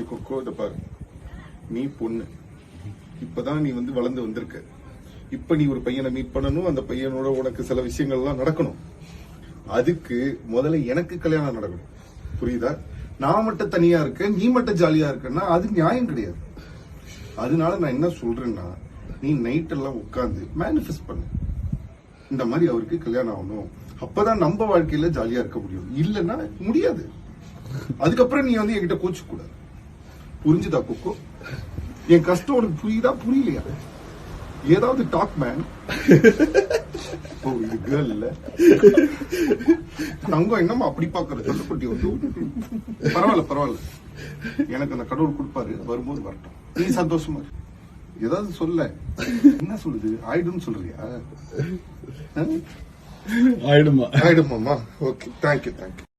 கொக்கோ இத பாரு, நீ பொண்ணு, இப்பதான் நீ வளர்ந்து வந்திருக்க. இப்ப நீ ஒரு பையனை மீட் பண்ணணும், அந்த பையனோட உனக்கு சில விஷயங்கள்லாம் நடக்கணும். அதுக்கு முதல்ல எனக்கு கல்யாணம் நடக்கணும், புரியுதா? நான் மட்டும் தனியா இருக்கேன், நீ மட்டும் ஜாலியா இருக்கன்னா அது நியாயம் கிடையாது. அதனால நான் என்ன சொல்றேன்னா, நீ நைட் எல்லாம் உட்கார்ந்து மேனிஃபெஸ்ட் பண்ணு, இந்த மாதிரி அவருக்கு கல்யாணம் ஆகணும், அப்பதான் நம்ம வாழ்க்கையில ஜாலியா இருக்க முடியும். இல்லன்னா முடியாது. அதுக்கப்புறம் நீ என்கிட்ட கோச்சு கூடாது, புரிஞ்சுதா கொக்கோ? என் கஷ்டம் உனக்கு புரியுதா புரியலையா? ஏதாவது டாக் மேன். ஓ, இது கேர்ள் இல்ல தங்கம், என்னமா அப்படி பாக்குறது? தள்ளுப்பட்டி பரவாயில்ல பரவாயில்ல, எனக்கு அந்த கடவுள் கொடுப்பாரு, வரும்போது வரட்டும். நீ சந்தோஷமா இரு. ஏதாவது சொல்ல. என்ன சொல்லுது? ஆயிடும் சொல்றியா? ஆயிடுமா? ஆயிடுமாமா? Okay, thank you.